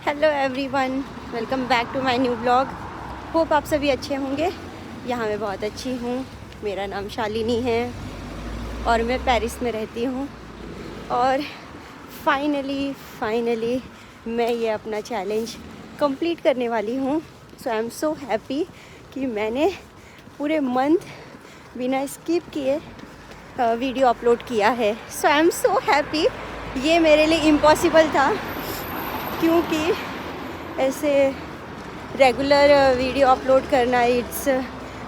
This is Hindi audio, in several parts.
Hello everyone, welcome back to my new blog. Hope आप सभी अच्छे होंगे। यहाँ मैं बहुत अच्छी हूँ। मेरा नाम शालिनी है और मैं पेरिस में रहती हूँ। और फाइनली मैं ये अपना चैलेंज कंप्लीट करने वाली हूँ। सो आई एम सो हैप्पी कि मैंने पूरे मंथ बिना स्किप किए वीडियो अपलोड किया है। सो आई एम सो हैप्पी। ये मेरे लिए इम्पॉसिबल था क्योंकि ऐसे रेगुलर वीडियो अपलोड करना it's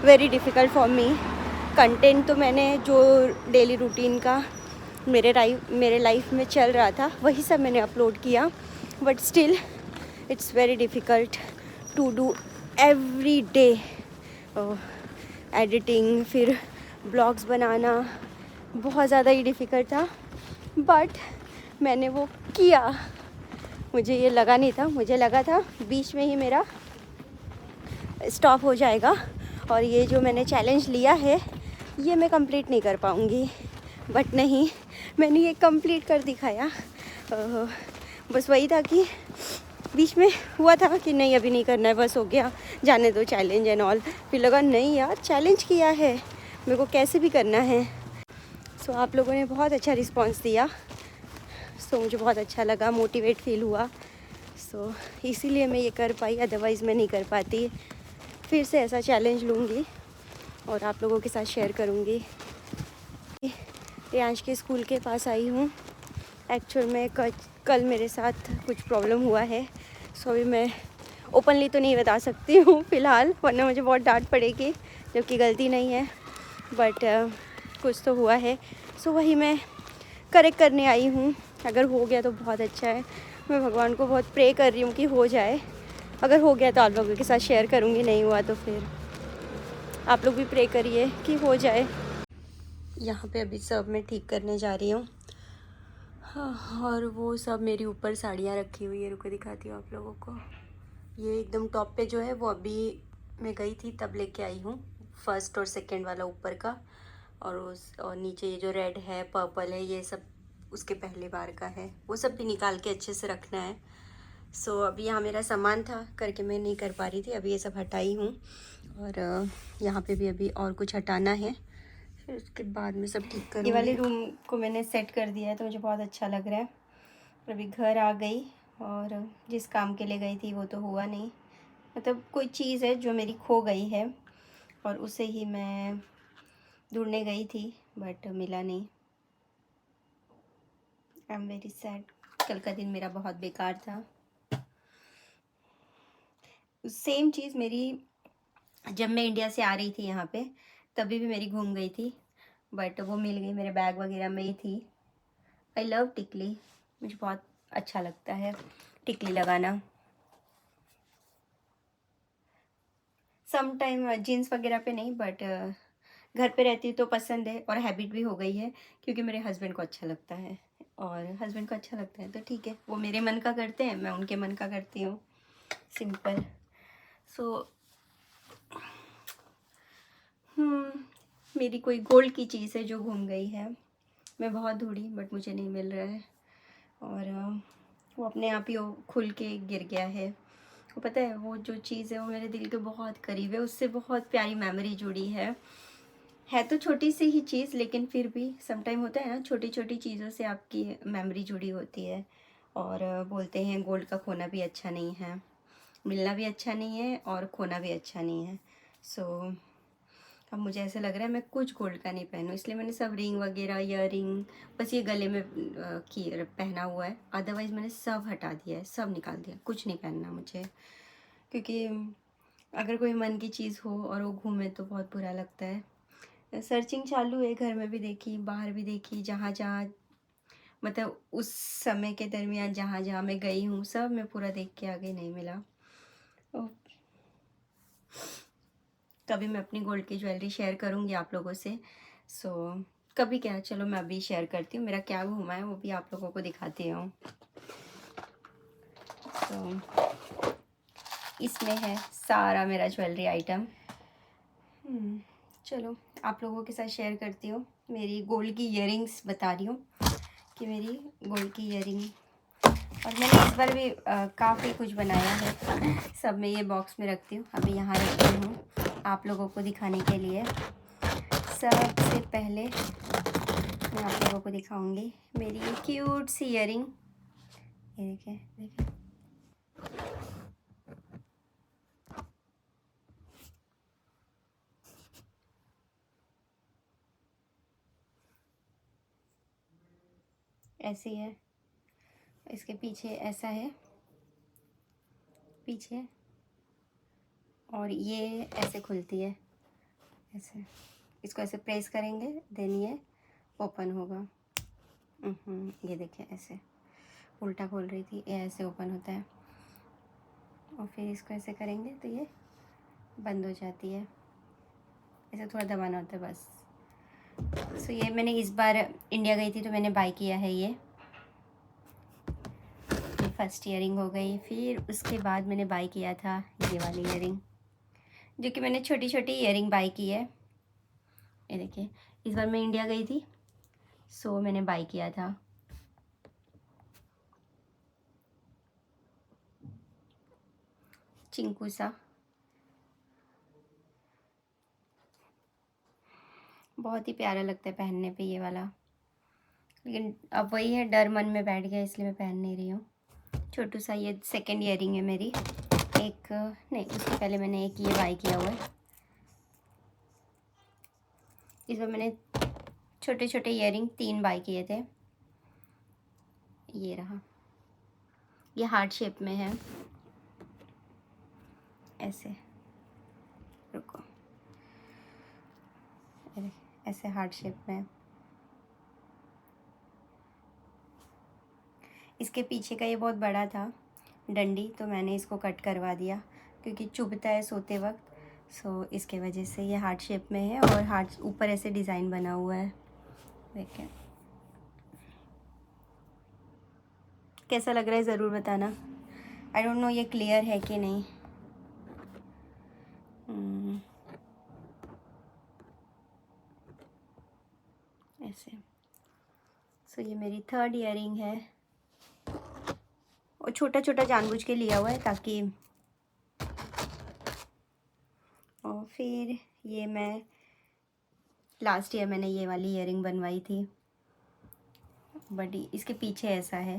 very difficult for me. Content तो मैंने जो डेली रूटीन का मेरे लाइफ में चल रहा था वही सब मैंने अपलोड किया, but still it's very difficult to do every day editing, फिर ब्लॉग्स बनाना बहुत ज़्यादा ही डिफ़िकल्ट था। बट मैंने वो किया। मुझे ये लगा नहीं था, मुझे लगा था बीच में ही मेरा स्टॉप हो जाएगा और ये जो मैंने चैलेंज लिया है ये मैं कंप्लीट नहीं कर पाऊँगी। बट नहीं, मैंने ये कंप्लीट कर दिखाया। बस वही था कि बीच में हुआ था कि नहीं अभी नहीं करना है, बस हो गया, जाने दो चैलेंज एंड ऑल। फिर लगा नहीं यार, चैलेंज किया है, मेरे को कैसे भी करना है। सो आप लोगों ने बहुत अच्छा रिस्पॉन्स दिया। सो मुझे बहुत अच्छा लगा, मोटिवेट फील हुआ। सो इसीलिए मैं ये कर पाई, अदरवाइज़ मैं नहीं कर पाती। फिर से ऐसा चैलेंज लूँगी और आप लोगों के साथ शेयर करूँगी। रियांश के स्कूल के पास आई हूँ। एक्चुअल में कल मेरे साथ कुछ प्रॉब्लम हुआ है। सो अभी मैं ओपनली तो नहीं बता सकती हूँ फ़िलहाल, वरना मुझे बहुत डांट पड़ेगी, जबकि गलती नहीं है। बट कुछ तो हुआ है। सो वही मैं करेक्ट करने आई हूँ। अगर हो गया तो बहुत अच्छा है। मैं भगवान को बहुत प्रे कर रही हूँ कि हो जाए। अगर हो गया तो आप लोगों के साथ शेयर करूँगी, नहीं हुआ तो फिर आप लोग भी प्रे करिए कि हो जाए। यहाँ पे अभी सब मैं ठीक करने जा रही हूँ। हाँ, और वो सब मेरी ऊपर साड़ियाँ रखी हुई है, रुको दिखाती हूँ आप लोगों को। ये एकदम टॉप पे जो है वो अभी मैं गई थी तब लेके आई हूँ, फर्स्ट और सेकंड वाला ऊपर का। और नीचे ये जो रेड है, पर्पल है, ये सब उसके पहले बार का है। वो सब भी निकाल के अच्छे से रखना है। सो अभी यहाँ मेरा सामान था करके मैं नहीं कर पा रही थी, अभी ये सब हटाई हूँ। और यहाँ पे भी अभी और कुछ हटाना है, फिर उसके बाद में सब ठीक करूँगी। ये वाले रूम को मैंने सेट कर दिया है तो मुझे बहुत अच्छा लग रहा है। अभी घर आ गई और जिस काम के लिए गई थी वो तो हुआ नहीं। मतलब कोई चीज़ है जो मेरी खो गई है और उसे ही मैं ढूंढने गई थी, बट मिला नहीं। I am very sad. कल का दिन मेरा बहुत बेकार था। सेम चीज़ मेरी जब मैं इंडिया से आ रही थी यहाँ पे, तभी भी मेरी घूम गई थी, बट वो मिल गई, मेरे बैग वगैरह में ही थी। आई लव टिकली, मुझे बहुत अच्छा लगता है टिकली लगाना। सम टाइम जीन्स वगैरह पे नहीं, बट घर पे रहती तो पसंद है और हैबिट भी हो गई है क्योंकि मेरे हस्बैंड को अच्छा लगता है। और हस्बैंड को अच्छा लगता है तो ठीक है, वो मेरे मन का करते हैं, मैं उनके मन का करती हूँ। सिंपल। सो मेरी कोई गोल्ड की चीज़ है जो घूम गई है। मैं बहुत ढूंढी बट मुझे नहीं मिल रहा है। और वो अपने आप ही वो खुल के गिर गया है। वो पता है, वो जो चीज़ है वो मेरे दिल के बहुत करीब है, उससे बहुत प्यारी मेमोरी जुड़ी है तो छोटी सी ही चीज़, लेकिन फिर भी समटाइम होता है ना, छोटी छोटी चीज़ों से आपकी मेमोरी जुड़ी होती है। और बोलते हैं गोल्ड का खोना भी अच्छा नहीं है, मिलना भी अच्छा नहीं है और खोना भी अच्छा नहीं है। सो अब मुझे ऐसा लग रहा है मैं कुछ गोल्ड का नहीं पहनूं, इसलिए मैंने सब रिंग वगैरह, ईयर रिंग, बस ये गले में पहना हुआ है। अदरवाइज़ मैंने सब हटा दिया है, सब निकाल दिया, कुछ नहीं पहनना मुझे। क्योंकि अगर कोई मन की चीज़ हो और वो घूमे तो बहुत बुरा लगता है। सर्चिंग चालू है, घर में भी देखी, बाहर भी देखी, जहाँ जहाँ मतलब उस समय के दरमियान जहाँ जहाँ मैं गई हूँ सब मैं पूरा देख के आ गई, नहीं मिला। कभी मैं अपनी गोल्ड की ज्वेलरी शेयर करूँगी आप लोगों से। सो कभी क्या, चलो मैं अभी शेयर करती हूँ, मेरा क्या घूमा है वो भी आप लोगों को दिखाती हूँ। सो इसमें है सारा मेरा ज्वेलरी आइटम। चलो आप लोगों के साथ शेयर करती हूँ। मेरी गोल्ड की ईयरिंग्स बता रही हूँ कि मेरी गोल्ड की ईयरिंग और मैंने इस बार भी काफ़ी कुछ बनाया है। सब मैं ये बॉक्स में रखती हूँ, अभी यहाँ रखती हूँ आप लोगों को दिखाने के लिए। सबसे पहले मैं आप लोगों को दिखाऊंगी मेरी ये क्यूट सी ईयरिंग। ये देखें देखें, ऐसी है। इसके पीछे ऐसा है पीछे, और ये ऐसे खुलती है ऐसे। इसको ऐसे प्रेस करेंगे देन ये ओपन होगा। ये देखिए ऐसे उल्टा खोल रही थी, ये ऐसे ओपन होता है। और फिर इसको ऐसे करेंगे तो ये बंद हो जाती है। ऐसे थोड़ा दबाना होता है बस। सो ये मैंने इस बार इंडिया गई थी तो मैंने बाय किया है ये फर्स्ट ईयरिंग हो गई। फिर उसके बाद मैंने बाय किया था ये वाली ईयरिंग, जो कि मैंने छोटी छोटी ईयरिंग बाय की है। ये देखिए, इस बार मैं इंडिया गई थी सो मैंने बाय किया था। चिंकू सा, बहुत ही प्यारा लगता है पहनने पे ये वाला। लेकिन अब वही है, डर मन में बैठ गया इसलिए मैं पहन नहीं रही हूँ। छोटू सा ये सेकंड ईयरिंग है मेरी। एक नहीं, उससे पहले मैंने एक ये बाय किया हुआ है। इस बार मैंने छोटे छोटे ईयरिंग 3 बाय किए थे। ये रहा, ये हार्ट शेप में है ऐसे। रुको, ऐसे हार्ट शेप में। इसके पीछे का ये बहुत बड़ा था डंडी, तो मैंने इसको कट करवा दिया क्योंकि चुभता है सोते वक्त। सो इसके वजह से ये हार्ट शेप में है और हार्ट ऊपर ऐसे डिज़ाइन बना हुआ है। देखें कैसा लग रहा है ज़रूर बताना। आई डोंट नो ये क्लियर है कि नहीं। ऐसे। सो ये मेरी थर्ड ईयरिंग है और छोटा छोटा जानबूझ के लिया हुआ है ताकि। और फिर ये मैं लास्ट ईयर मैंने ये वाली ईयरिंग बनवाई थी, बट इसके पीछे ऐसा है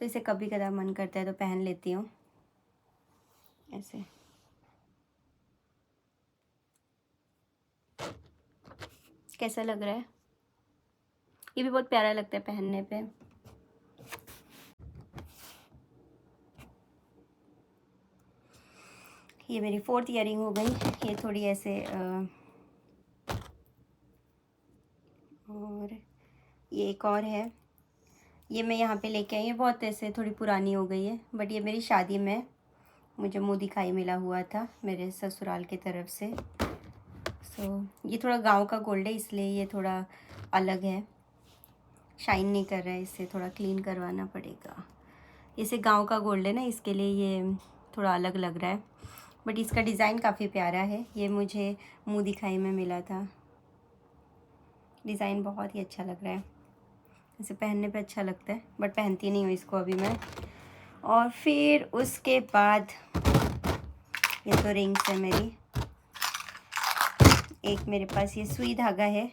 तो इसे कभी कदा मन करता है तो पहन लेती हूँ ऐसे। कैसा लग रहा है? ये भी बहुत प्यारा लगता है पहनने पे। ये मेरी फोर्थ ईयरिंग हो गई। ये थोड़ी ऐसे और ये एक और है, ये मैं यहाँ पे लेके आई है। बहुत ऐसे थोड़ी पुरानी हो गई है, बट ये मेरी शादी में मुझे मुँह दिखाई मिला हुआ था मेरे ससुराल की तरफ से। सो ये थोड़ा गांव का गोल्ड है इसलिए ये थोड़ा अलग है, शाइन नहीं कर रहा है, इससे थोड़ा क्लीन करवाना पड़ेगा। इसे गांव का गोल्ड है ना, इसके लिए ये थोड़ा अलग लग रहा है, बट इसका डिज़ाइन काफ़ी प्यारा है। ये मुझे मुँह दिखाई में मिला था। डिज़ाइन बहुत ही अच्छा लग रहा है, इसे पहनने पे अच्छा लगता है, बट पहनती नहीं हूँ इसको अभी मैं। और फिर उसके बाद ये तो रिंग्स है मेरी। एक मेरे पास ये सुई धागा है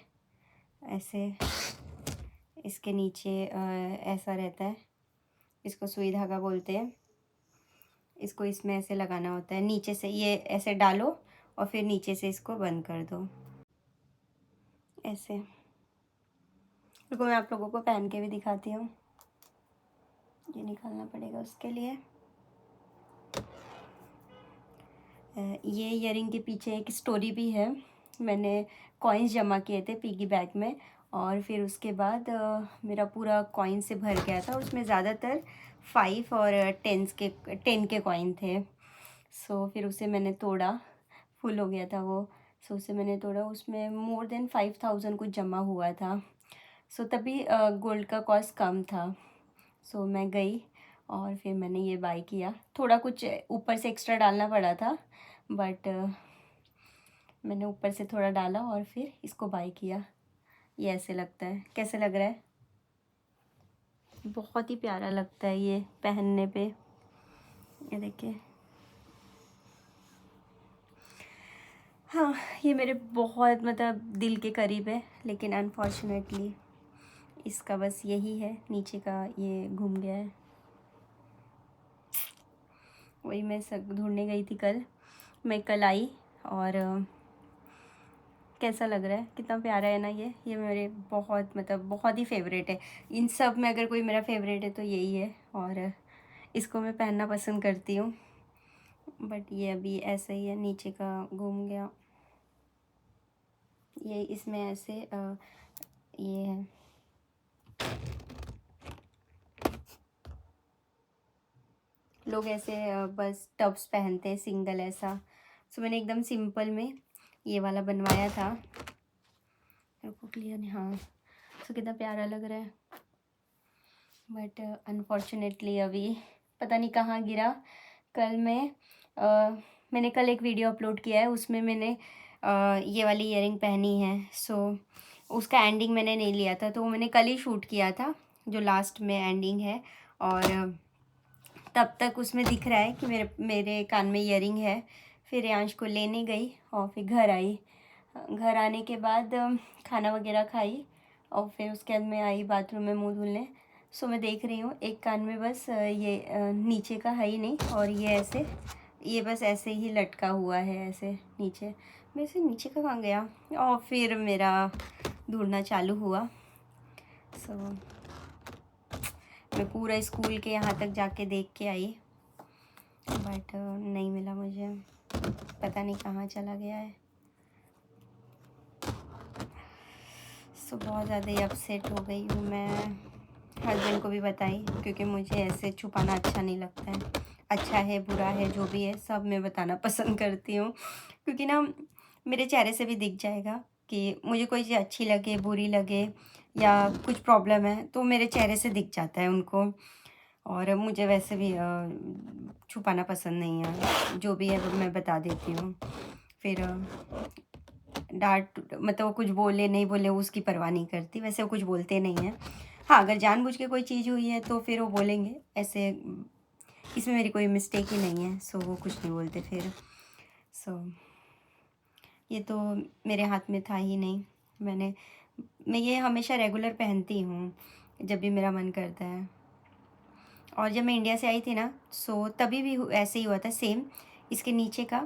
ऐसे, इसके नीचे ऐसा रहता है, इसको सुई धागा बोलते हैं। इसको इसमें ऐसे लगाना होता है, नीचे से ये ऐसे डालो और फिर नीचे से इसको बंद कर दो ऐसे। रुको मैं आप लोगों को पहन के भी दिखाती हूँ। ये निकालना पड़ेगा उसके लिए। ये ईयरिंग के पीछे एक स्टोरी भी है। मैंने कॉइन्स जमा किए थे पिगी बैंक में और फिर उसके बाद मेरा पूरा कॉइन से भर गया था। उसमें ज़्यादातर 5 और 10 के कॉइन थे। सो फिर उसे मैंने तोड़ा, फुल हो गया था वो। सो उसे मैंने तोड़ा, उसमें मोर देन 5000 कुछ जमा हुआ था। सो तभी गोल्ड का कॉस्ट कम था। सो मैं गई और फिर मैंने ये बाय किया। थोड़ा कुछ ऊपर से एक्स्ट्रा डालना पड़ा था, बट मैंने ऊपर से थोड़ा डाला और फिर इसको बाय किया। ये ऐसे लगता है, कैसे लग रहा है? बहुत ही प्यारा लगता है ये पहनने पे। ये देखिए, हाँ ये मेरे बहुत मतलब दिल के करीब है, लेकिन अनफॉर्चुनेटली इसका बस यही है, नीचे का ये घूम गया है। वही मैं सब ढूंढने गई थी कल, मैं कल आई और कैसा लग रहा है, कितना प्यारा है ना ये मेरे बहुत मतलब बहुत ही फेवरेट है। इन सब में अगर कोई मेरा फेवरेट है तो यही है, और इसको मैं पहनना पसंद करती हूँ। बट ये अभी ऐसा ही है, नीचे का घूम गया। ये इसमें ऐसे ये है, लोग ऐसे बस टब्स पहनते हैं सिंगल ऐसा। सो मैंने एकदम सिंपल में ये वाला बनवाया था। क्लियर नहीं, हाँ। सो कितना प्यारा लग रहा है, बट अनफॉर्चुनेटली अभी पता नहीं कहाँ गिरा। कल मैंने कल एक वीडियो अपलोड किया है, उसमें मैंने ये वाली ईयरिंग पहनी है। सो उसका एंडिंग मैंने नहीं लिया था, तो वो मैंने कल ही शूट किया था, जो लास्ट में एंडिंग है। और तब तक उसमें दिख रहा है कि मेरे कान में ईयरिंग है। फिर रियांश को लेने गई और फिर घर आई। घर आने के बाद खाना वगैरह खाई, और फिर उसके बाद मैं आई बाथरूम में मुंह धुलने। सो मैं देख रही हूँ एक कान में बस ये नीचे का है ही नहीं, और ये ऐसे, ये बस ऐसे ही लटका हुआ है ऐसे नीचे। मैं इसे नीचे का कहाँ गया, और फिर मेरा ढूंढना चालू हुआ। सो मैं पूरा स्कूल के यहाँ तक जाके देख के आई, बट नहीं मिला मुझे, पता नहीं कहाँ चला गया है। सो बहुत ज़्यादा ही अपसेट हो गई हूँ मैं। हस्बैंड को भी बताई, क्योंकि मुझे ऐसे छुपाना अच्छा नहीं लगता है। अच्छा है बुरा है जो भी है सब मैं बताना पसंद करती हूँ, क्योंकि ना मेरे चेहरे से भी दिख जाएगा कि मुझे कोई चीज़ अच्छी लगे बुरी लगे या कुछ प्रॉब्लम है, तो मेरे चेहरे से दिख जाता है उनको। और मुझे वैसे भी छुपाना पसंद नहीं है, जो भी है वो मैं बता देती हूँ। फिर डांट मतलब वो कुछ बोले नहीं बोले उसकी परवाह नहीं करती, वैसे वो कुछ बोलते नहीं हैं। हाँ अगर जानबूझ के कोई चीज़ हुई है तो फिर वो बोलेंगे, ऐसे इसमें मेरी कोई मिस्टेक ही नहीं है। सो वो कुछ नहीं बोलते फिर। सो ये तो मेरे हाथ में था ही नहीं। मैं ये हमेशा रेगुलर पहनती हूँ जब भी मेरा मन करता है। और जब मैं इंडिया से आई थी ना, सो तभी भी ऐसे ही हुआ था सेम। इसके नीचे का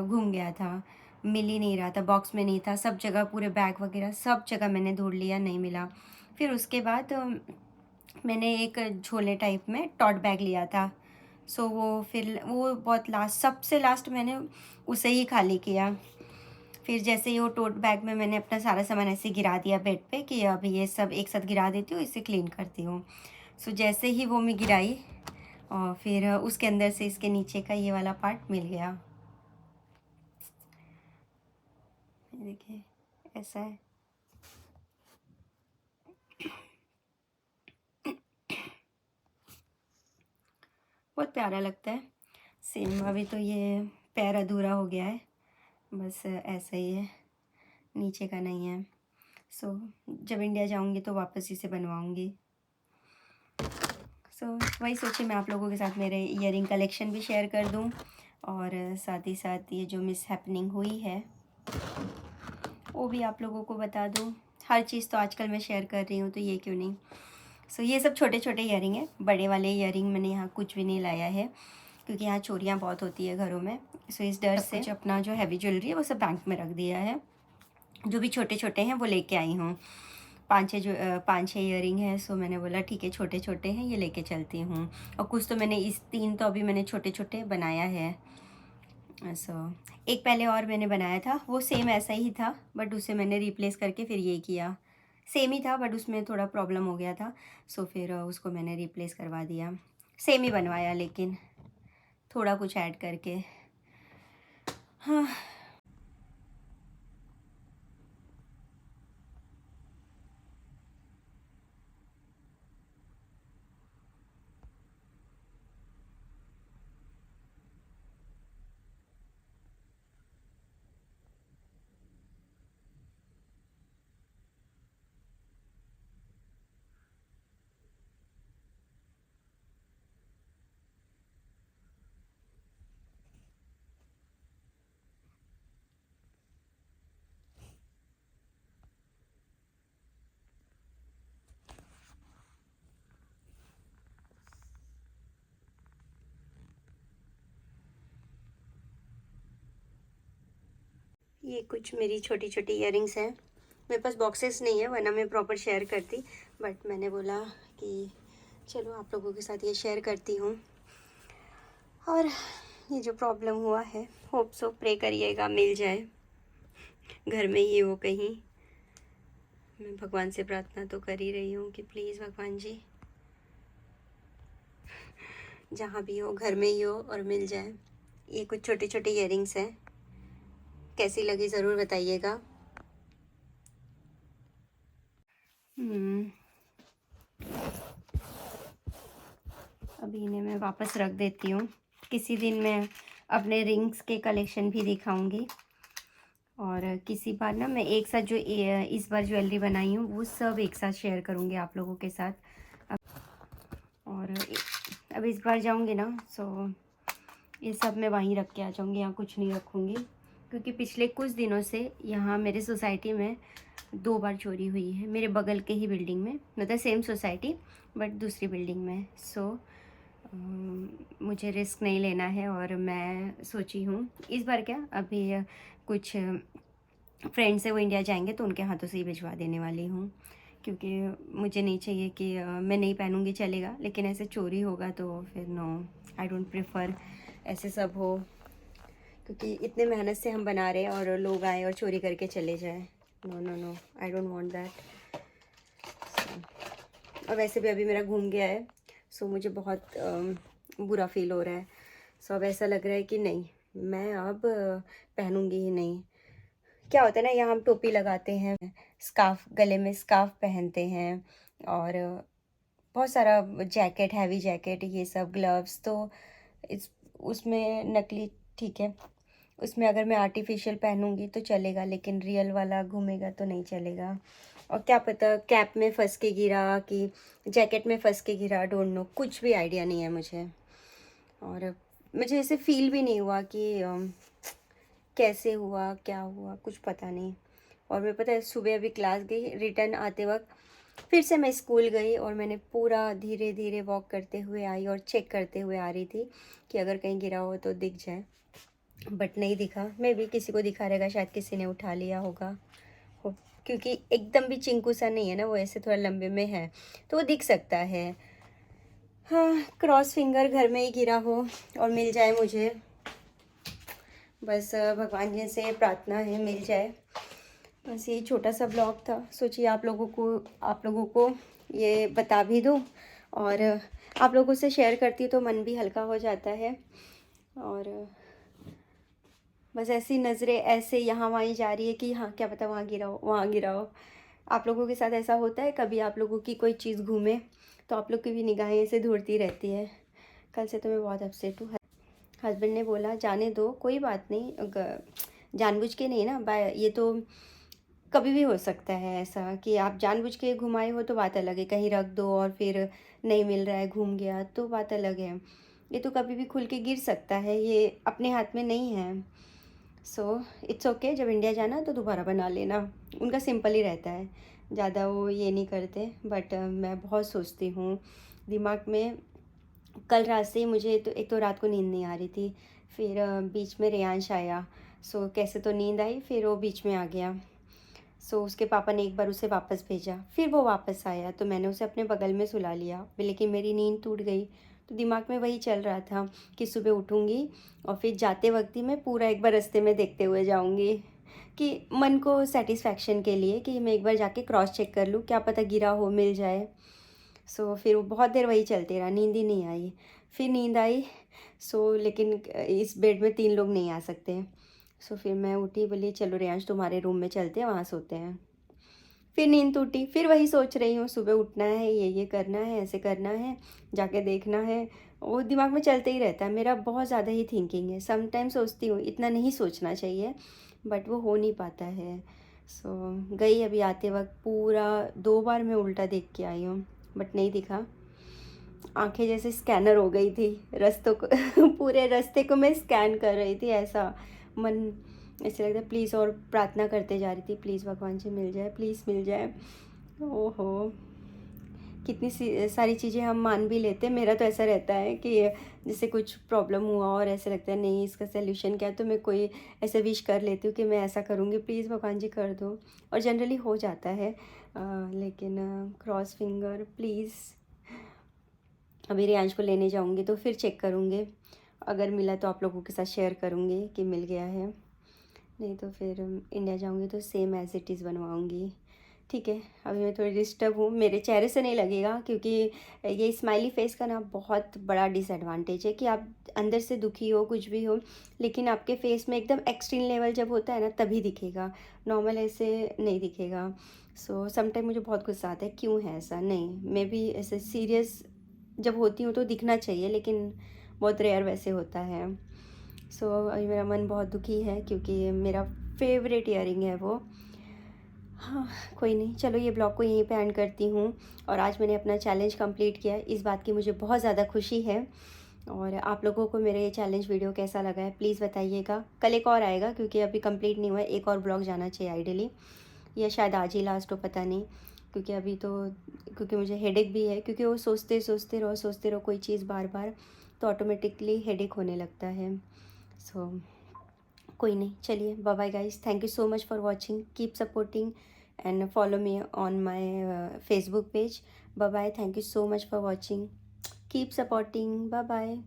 घूम गया था, मिल ही नहीं रहा था, बॉक्स में नहीं था, सब जगह पूरे बैग वगैरह सब जगह मैंने ढूंढ लिया, नहीं मिला। फिर उसके बाद मैंने एक झोले टाइप में टॉट बैग लिया था। सो वो बहुत लास्ट, सबसे लास्ट मैंने उसे ही खाली किया। फिर जैसे ही वो टोट बैग में मैंने अपना सारा सामान ऐसे गिरा दिया बेड पे कि अभी ये सब एक साथ गिरा देती हूँ, इसे क्लीन करती हूँ। सो जैसे ही वो मैं गिराई, और फिर उसके अंदर से इसके नीचे का ये वाला पार्ट मिल गया। देखिए ऐसा है। बहुत प्यारा लगता है। सेम अभी तो ये पैर अधूरा हो गया है, बस ऐसा ही है, नीचे का नहीं है। सो जब इंडिया जाऊंगी तो वापस इसे बनवाऊंगी। सो वही सोची मैं आप लोगों के साथ मेरे ईयरिंग कलेक्शन भी शेयर कर दूं, और साथ ही साथ ये जो मिस हैपनिंग हुई है वो भी आप लोगों को बता दूं। हर चीज़ तो आजकल मैं शेयर कर रही हूँ, तो ये क्यों नहीं। सो ये सब छोटे छोटे ईयरिंग है, बड़े वाले ईयरिंग मैंने यहाँ कुछ भी नहीं लाया है, क्योंकि यहाँ चोरियाँ बहुत होती है घरों में। सो इस डर से कुछ अपना जो हैवी ज्वेलरी है वो सब बैंक में रख दिया है। जो भी छोटे छोटे हैं वो लेके आई हूँ। 5-6 ईयरिंग है। सो मैंने बोला ठीक है छोटे छोटे हैं ये लेके चलती हूँ। और कुछ तो मैंने 3 तो अभी मैंने छोटे छोटे बनाया है। सो एक पहले और मैंने बनाया था, वो सेम ऐसा ही था, बट उसे मैंने रिप्लेस करके फिर ये किया। सेम ही था बट उसमें थोड़ा प्रॉब्लम हो गया था, सो फिर उसको मैंने रिप्लेस करवा दिया। सेम ही बनवाया लेकिन थोड़ा कुछ ऐड करके। हाँ ये कुछ मेरी छोटी छोटी इयररिंग्स हैं। मेरे पास बॉक्सेस नहीं है, वरना मैं प्रॉपर शेयर करती, बट मैंने बोला कि चलो आप लोगों के साथ ये शेयर करती हूँ। और ये जो प्रॉब्लम हुआ है, होप सो प्रे करिएगा मिल जाए, घर में ही हो कहीं। मैं भगवान से प्रार्थना तो कर ही रही हूँ कि प्लीज़ भगवान जी, जहाँ भी हो घर में ही हो और मिल जाए। ये कुछ छोटे छोटे इयररिंग्स हैं, कैसी लगी ज़रूर बताइएगा। अभी इन्हें मैं वापस रख देती हूँ। किसी दिन मैं अपने रिंग्स के कलेक्शन भी दिखाऊंगी, और किसी बार ना मैं एक साथ जो इस बार ज्वेलरी बनाई हूँ वो सब एक साथ शेयर करूँगी आप लोगों के साथ। और अब इस बार जाऊँगी ना, सो ये सब मैं वहीं रख के आ जाऊँगी, यहाँ कुछ नहीं रखूँगी, क्योंकि पिछले कुछ दिनों से यहाँ मेरे सोसाइटी में 2 बार चोरी हुई है, मेरे बगल के ही बिल्डिंग में, मतलब सेम सोसाइटी बट दूसरी बिल्डिंग में। सो मुझे रिस्क नहीं लेना है, और मैं सोची हूँ इस बार क्या, अभी कुछ फ्रेंड्स है वो इंडिया जाएंगे तो उनके हाथों से ही भिजवा देने वाली हूँ, क्योंकि मुझे नहीं चाहिए कि मैं नहीं पहनूँगी चलेगा, लेकिन ऐसे चोरी होगा तो फिर नो, आई डोंट प्रेफर ऐसे सब हो, क्योंकि इतने मेहनत से हम बना रहे हैं और लोग आए और चोरी करके चले जाए। No no no, I don't want that. और वैसे भी अभी मेरा घूम गया है, सो मुझे बहुत बुरा फील हो रहा है। सो अब ऐसा लग रहा है कि नहीं, मैं अब पहनूंगी ही नहीं। क्या होता है ना, यहाँ हम टोपी लगाते हैं, स्कार्फ, गले में स्कार्फ पहनते हैं, और बहुत सारा जैकेट, हैवी जैकेट, ये सब ग्लव्स, तो इस उसमें नकली ठीक है, उसमें अगर मैं आर्टिफिशियल पहनूंगी तो चलेगा, लेकिन रियल वाला घूमेगा तो नहीं चलेगा। और क्या पता कैप में फंस के गिरा कि जैकेट में फंस के गिरा, डोंट नो, कुछ भी आइडिया नहीं है मुझे। और मुझे ऐसे फील भी नहीं हुआ कि कैसे हुआ, क्या हुआ, कुछ पता नहीं। और मैं पता है सुबह अभी क्लास गई, रिटर्न आते वक्त फिर से मैं स्कूल गई, और मैंने पूरा धीरे धीरे वॉक करते हुए आई और चेक करते हुए आ रही थी कि अगर कहीं गिरा हो तो दिख जाए, बट नहीं दिखा। मैं भी किसी को दिखा रहेगा, शायद किसी ने उठा लिया होगा हो, क्योंकि एकदम भी चिंकू सा नहीं है ना, वो ऐसे थोड़ा लंबे में है तो वो दिख सकता है। हाँ, क्रॉस फिंगर घर में ही गिरा हो और मिल जाए मुझे, बस भगवान जी से प्रार्थना है मिल जाए। बस ये छोटा सा ब्लॉग था, सोचिए आप लोगों को ये बता भी दूँ, और आप लोगों से शेयर करती तो मन भी हल्का हो जाता है। और बस ऐसी नज़रें ऐसे यहाँ वहाँ जा रही है कि हाँ क्या पता वहाँ गिरा हो, वहाँ गिरा हो। आप लोगों के साथ ऐसा होता है कभी, आप लोगों की कोई चीज़ घूमे तो आप लोग की भी निगाहें ऐसे दौड़ती रहती है। कल से तो मैं बहुत अपसेट हूँ। हस्बैंड ने बोला जाने दो, कोई बात नहीं, जानबूझ के नहीं ना, बाय ये तो कभी भी हो सकता है ऐसा कि आप जानबूझ के घुमाए हो तो बात अलग है, कहीं रख दो और फिर नहीं मिल रहा है, घूम गया तो बात अलग है। ये तो कभी भी खुल के गिर सकता है, ये अपने हाथ में नहीं है। सो इट्स ओके, जब इंडिया जाना तो दोबारा बना लेना, उनका सिंपल ही रहता है, ज़्यादा वो ये नहीं करते। बट मैं बहुत सोचती हूँ दिमाग में। कल रात से ही मुझे तो, एक तो रात को नींद नहीं आ रही थी, फिर बीच में रेयांश आया, सो कैसे तो नींद आई, फिर वो बीच में आ गया। सो उसके पापा ने एक बार उसे वापस भेजा, फिर वो वापस आया तो मैंने उसे अपने बगल में सुला लिया, लेकिन मेरी नींद टूट गई। तो दिमाग में वही चल रहा था कि सुबह उठूँगी और फिर जाते वक्त ही मैं पूरा एक बार रास्ते में देखते हुए जाऊँगी, कि मन को सेटिस्फैक्शन के लिए कि मैं एक बार जाके क्रॉस चेक कर लूँ, क्या पता गिरा हो मिल जाए। सो फिर वो बहुत देर वही चलते रहा, नींद ही नहीं आई। फिर नींद आई, सो लेकिन इस बेड में 3 लोग नहीं आ सकते। सो फिर मैं उठी, बोली चलो रेयांश तुम्हारे रूम में चलते हैं, वहाँ सोते हैं। फिर नींद टूटी, फिर वही सोच रही हूँ, सुबह उठना है, ये करना है, ऐसे करना है, जाके देखना है, वो दिमाग में चलते ही रहता है। मेरा बहुत ज़्यादा ही थिंकिंग है, समटाइम सोचती हूँ इतना नहीं सोचना चाहिए, बट वो हो नहीं पाता है। सो गई अभी आते वक्त पूरा 2 बार मैं उल्टा देख के आई हूँ, बट नहीं दिखा। आंखें जैसे स्कैनर हो गई थी, रास्तों को पूरे रास्ते को मैं स्कैन कर रही थी, ऐसा मन ऐसे लगता है। प्लीज़, और प्रार्थना करते जा रही थी, प्लीज़ भगवान जी मिल जाए, प्लीज़ मिल जाए। ओहो, कितनी सारी चीज़ें हम मान भी लेते हैं। मेरा तो ऐसा रहता है कि जैसे कुछ प्रॉब्लम हुआ और ऐसा लगता है नहीं इसका सल्यूशन क्या है, तो मैं कोई ऐसे विश कर लेती हूँ कि मैं ऐसा करूँगी, प्लीज़ भगवान जी कर दो, और जनरली हो जाता है। लेकिन क्रॉस फिंगर प्लीज़। अभी रियांश को लेने जाऊँगी तो फिर चेक करूँगी, अगर मिला तो आप लोगों के साथ शेयर करूँगी कि मिल गया है, नहीं तो फिर इंडिया जाऊँगी तो सेम एज़ इट इज़ बनवाऊँगी। ठीक है, अभी मैं थोड़ी डिस्टर्ब हूँ, मेरे चेहरे से नहीं लगेगा, क्योंकि ये स्माइली फेस का ना बहुत बड़ा डिसएडवांटेज है कि आप अंदर से दुखी हो कुछ भी हो, लेकिन आपके फेस में एकदम एक्सट्रीम लेवल जब होता है ना तभी दिखेगा, नॉर्मल ऐसे नहीं दिखेगा। सो समटाइम मुझे बहुत गुस्सा आता है, क्यों है ऐसा, नहीं मैं भी ऐसे सीरियस जब होती हूँ तो दिखना चाहिए, लेकिन बहुत रेयर वैसे होता है। सो अभी मेरा मन बहुत दुखी है क्योंकि मेरा फेवरेट ईयरिंग है वो। हाँ, कोई नहीं, चलो ये ब्लॉग को यहीं पे एंड करती हूँ। और आज मैंने अपना चैलेंज कंप्लीट किया, इस बात की मुझे बहुत ज़्यादा खुशी है। और आप लोगों को मेरा ये चैलेंज वीडियो कैसा लगा है प्लीज़ बताइएगा। कल एक और आएगा क्योंकि अभी कंप्लीट नहीं हुआ है, एक और ब्लॉग जाना चाहिए आइडियली, या शायद आज ही लास्ट हो, पता नहीं। क्योंकि अभी तो क्योंकि मुझे हेडेक भी है, क्योंकि वो सोचते रहो कोई चीज़ बार बार, तो ऑटोमेटिकली हेडेक होने लगता है। सो कोई नहीं, चलिए bye bye guys, thank you so much for watching, keep supporting and follow me on my Facebook page. Bye bye, thank you so much for watching, keep supporting, bye bye.